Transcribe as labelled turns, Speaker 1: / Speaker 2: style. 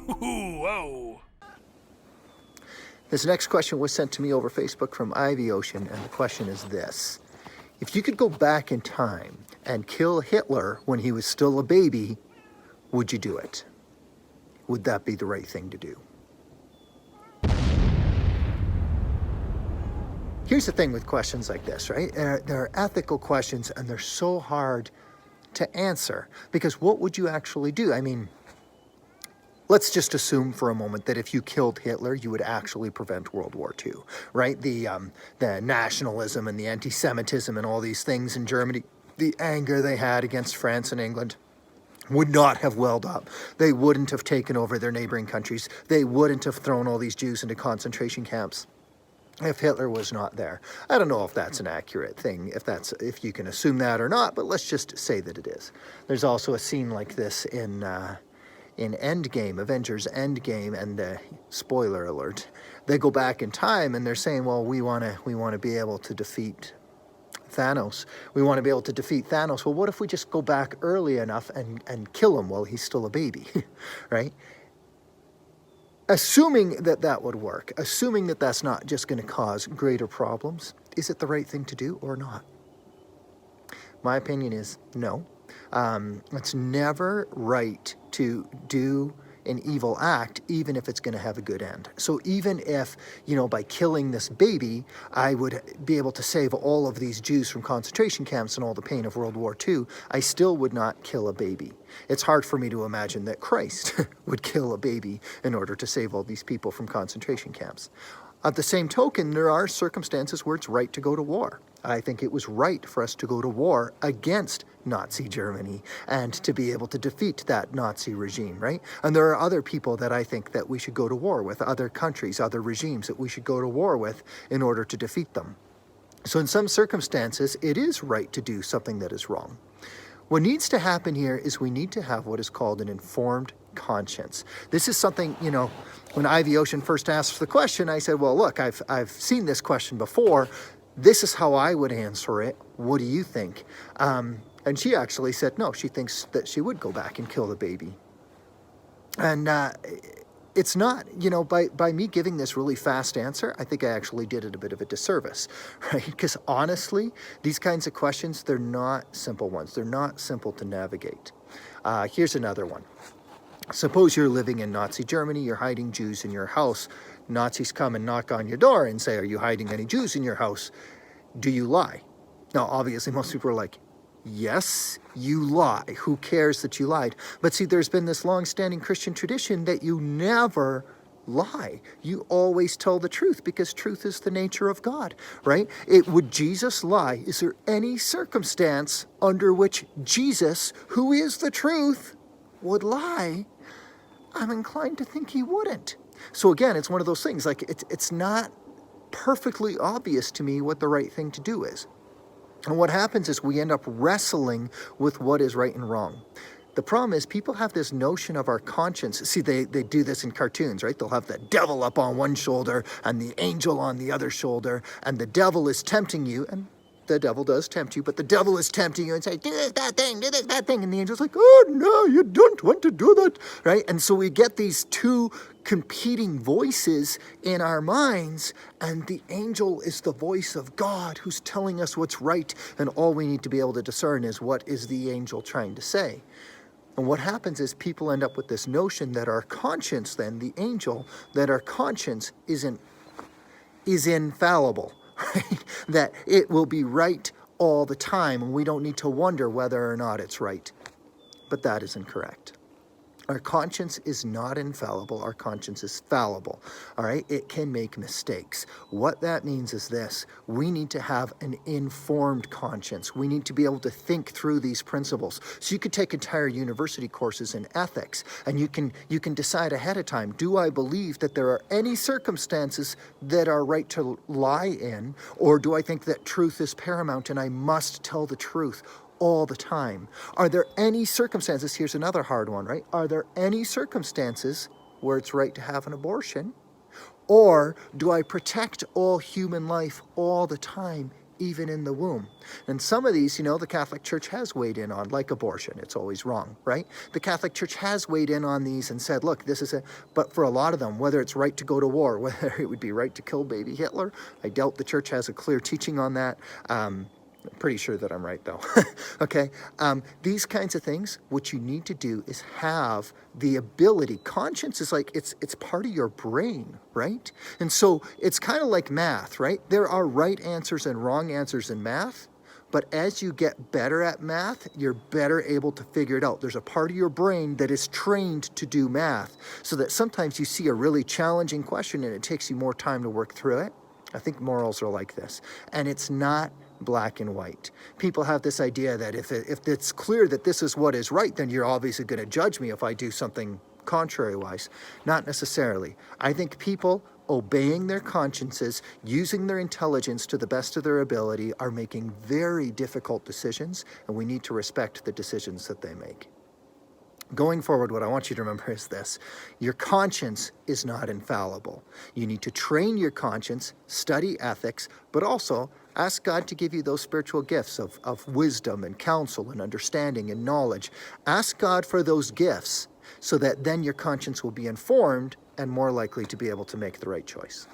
Speaker 1: Whoa.
Speaker 2: This next question was sent to me over Facebook from Ivy Ocean, and the question is this. If you could go back in time and kill Hitler when he was still a baby, would you do it? Would that be the right thing to do? Here's the thing with questions like this, right? They're ethical questions, and they're so hard to answer, because what would you actually do? I mean, let's just assume for a moment that if you killed Hitler, you would actually prevent World War II, right? The nationalism and the anti-Semitism and all these things in Germany, the anger they had against France and England would not have welled up. They wouldn't have taken over their neighboring countries. They wouldn't have thrown all these Jews into concentration camps if Hitler was not there. I don't know if that's an accurate thing, if you can assume that or not, but let's just say that it is. There's also a scene like this in Endgame, Avengers Endgame, and spoiler alert, they go back in time and they're saying, well, we want to be able to defeat Thanos. We want to be able to defeat Thanos. Well, what if we just go back early enough and kill him while he's still a baby, right? Assuming that that would work, assuming that that's not just going to cause greater problems, is it the right thing to do or not? My opinion is no. It's never right to do an evil act, even if it's going to have a good end. So even if, by killing this baby, I would be able to save all of these Jews from concentration camps and all the pain of World War II, I still would not kill a baby. It's hard for me to imagine that Christ would kill a baby in order to save all these people from concentration camps. At the same token, there are circumstances where it's right to go to war. I think it was right for us to go to war against Nazi Germany and to be able to defeat that Nazi regime, right? And there are other people that I think that we should go to war with, other countries, other regimes that we should go to war with in order to defeat them. So in some circumstances, it is right to do something that is wrong. What needs to happen here is we need to have what is called an informed conscience. This is something, when Ivy Ocean first asked the question, I said, well, look, I've seen this question before. This is how I would answer it. What do you think? And she actually said, no, she thinks that she would go back and kill the baby. And it's not, by me giving this really fast answer, I think I actually did it a bit of a disservice, right? Because honestly, these kinds of questions, they're not simple ones. They're not simple to navigate. Here's another one. Suppose you're living in Nazi Germany, you're hiding Jews in your house. Nazis come and knock on your door and say, are you hiding any Jews in your house? Do you lie? Now, obviously, most people are like, yes, you lie. Who cares that you lied? But see, there's been this long-standing Christian tradition that you never lie. You always tell the truth because truth is the nature of God, right? Would Jesus lie? Is there any circumstance under which Jesus, who is the truth, would lie? I'm inclined to think he wouldn't. So again, it's one of those things, like it's not perfectly obvious to me what the right thing to do is. And what happens is we end up wrestling with what is right and wrong. The problem is people have this notion of our conscience. See, they do this in cartoons, right? They'll have the devil up on one shoulder and the angel on the other shoulder, and the devil is tempting you, and the devil does tempt you, but the devil is tempting you and say, do this, that thing. And the angel's like, oh, no, you don't want to do that, right? And so we get these two competing voices in our minds, and the angel is the voice of God who's telling us what's right, and all we need to be able to discern is what is the angel trying to say. And what happens is people end up with this notion that our conscience, then, the angel, that our conscience is infallible. Right? That it will be right all the time, and we don't need to wonder whether or not it's right. But that is incorrect. Our conscience is not infallible. Our conscience is fallible. All right? It can make mistakes. What that means is this. We need to have an informed conscience. We need to be able to think through these principles. So you could take entire university courses in ethics, and you can decide ahead of time, do I believe that there are any circumstances that are right to lie in, or do I think that truth is paramount and I must tell the truth all the time? Are there any circumstances, here's another hard one, right? Are there any circumstances where it's right to have an abortion? Or do I protect all human life all the time even in the womb. And some of these, the Catholic Church has weighed in on, like abortion. It's always wrong, right? The Catholic Church has weighed in on these and said, look, this is but for a lot of them, whether it's right to go to war, whether it would be right to kill baby Hitler, I doubt the church has a clear teaching on that. I'm pretty sure that I'm right, though. Okay? These kinds of things, what you need to do is have the ability. Conscience is like, it's part of your brain, right? And so it's kind of like math, right? There are right answers and wrong answers in math. But as you get better at math, you're better able to figure it out. There's a part of your brain that is trained to do math, so that sometimes you see a really challenging question and it takes you more time to work through it. I think morals are like this. And it's not black and white. People have this idea that if it's clear that this is what is right, then you're obviously going to judge me if I do something contrary-wise. Not necessarily. I think people obeying their consciences, using their intelligence to the best of their ability, are making very difficult decisions, and we need to respect the decisions that they make. Going forward, what I want you to remember is this. Your conscience is not infallible. You need to train your conscience, study ethics, but also ask God to give you those spiritual gifts of wisdom and counsel and understanding and knowledge. Ask God for those gifts so that then your conscience will be informed and more likely to be able to make the right choice.